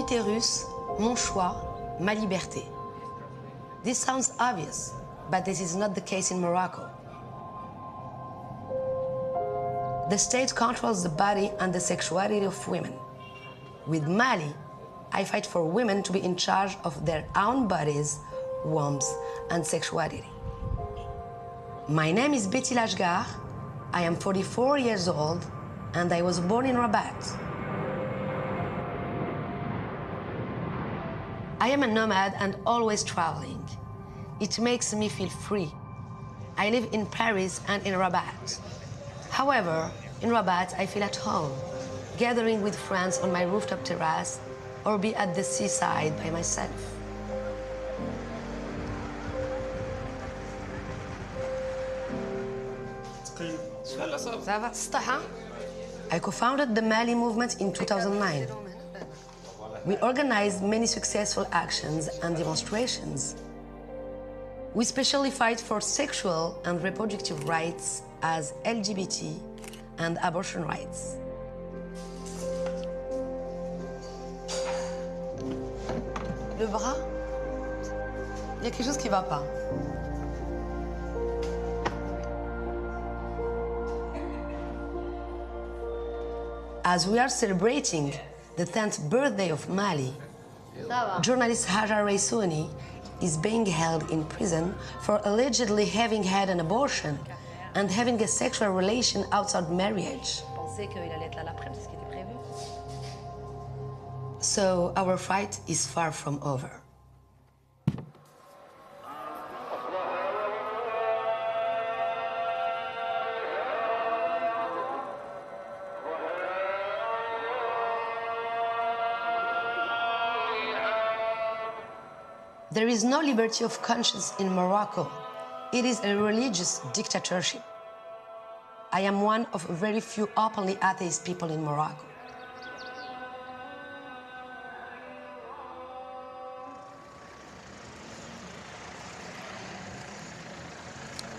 utérus, mon choix, ma liberté. This sounds obvious, but this is not the case in Morocco. The state controls the body and the sexuality of women. With Mali, I fight for women to be in charge of their own bodies, wombs, and sexuality. My name is Betty Lachgar. I am 44 years old, and I was born in Rabat. I am a nomad and always traveling. It makes me feel free. I live in Paris and in Rabat. However, in Rabat, I feel at home, gathering with friends on my rooftop terrace or be at the seaside by myself. I co-founded the Mali movement in 2009. We organized many successful actions and demonstrations. We especially fight for sexual and reproductive rights as LGBT and abortion rights. Le bras, il y a quelque chose qui ne va pas. As we are celebrating the 10th birthday of Mali, journalist Hajar Reissouni is being held in prison for allegedly having had an abortion and having a sexual relation outside marriage. So our fight is far from over. There is no liberty of conscience in Morocco. It is a religious dictatorship. I am one of very few openly atheist people in Morocco.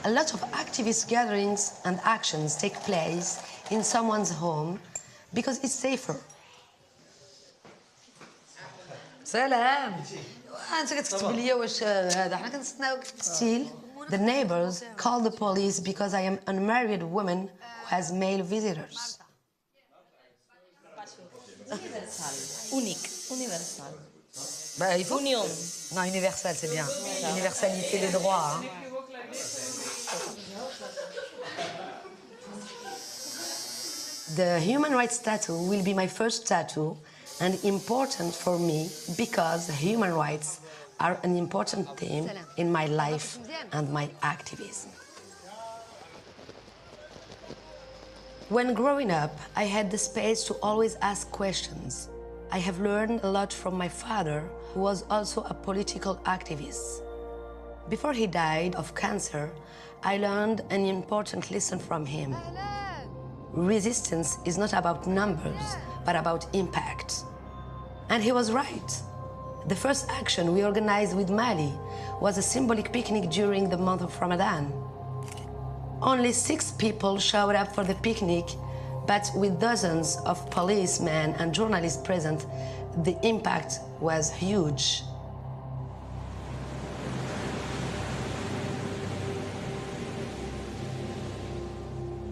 A lot of activist gatherings and actions take place in someone's home because it's safer. سلام. انت كتكتب لي واش هذا حنا كنستناوك. Still, the neighbors call the police because I am an unmarried woman who has male visitors. Unique, universal. Bah, il faut... Union. Non, universel, c'est bien. Universalité des droits. Hein. The human rights tattoo will be my first tattoo and important for me because human rights are an important theme in my life and my activism. When growing up, I had the space to always ask questions. I have learned a lot from my father, who was also a political activist. Before he died of cancer, I learned an important lesson from him. Resistance is not about numbers, but about impact. And he was right. The first action we organized with Mali was a symbolic picnic during the month of Ramadan. Only 6 people showed up for the picnic, but with dozens of policemen and journalists present, the impact was huge.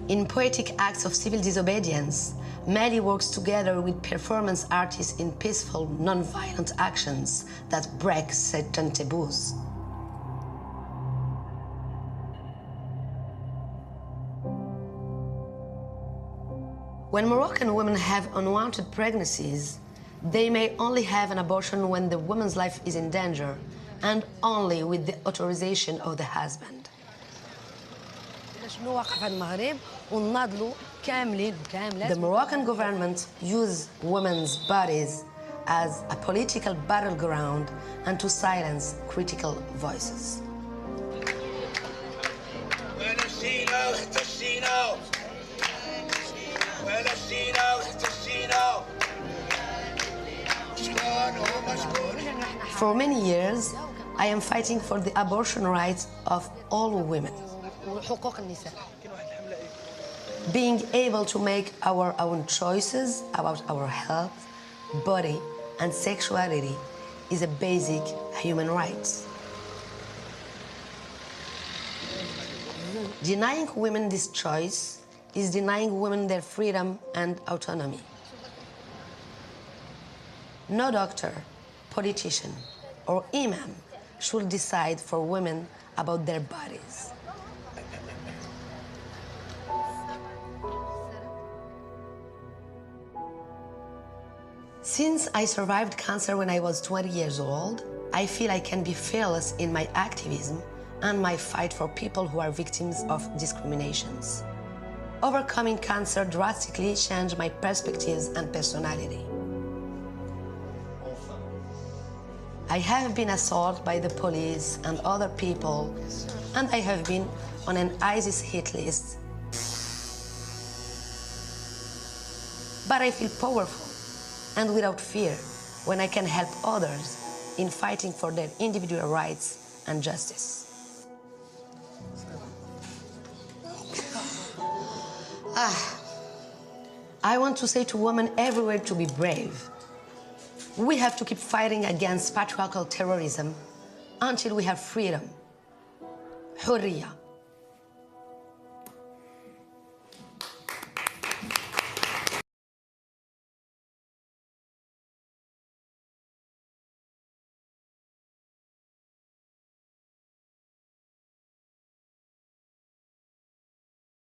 In poetic acts of civil disobedience, Mali works together with performance artists in peaceful, non-violent actions that break certain taboos. When Moroccan women have unwanted pregnancies, they may only have an abortion when the woman's life is in danger, and only with the authorization of the husband. The Moroccan government uses women's bodies as a political battleground and to silence critical voices. For many years, I am fighting for the abortion rights of all women. Being able to make our own choices about our health, body, and sexuality is a basic human right. Denying women this choice is denying women their freedom and autonomy. No doctor, politician, or imam should decide for women about their bodies. Since I survived cancer when I was 20 years old, I feel I can be fearless in my activism and my fight for people who are victims of discriminations. Overcoming cancer drastically changed my perspectives and personality. I have been assaulted by the police and other people, and I have been on an ISIS hit list. But I feel powerful and without fear when I can help others in fighting for their individual rights and justice. I want to say to women everywhere to be brave. We have to keep fighting against patriarchal terrorism until we have freedom, حرية,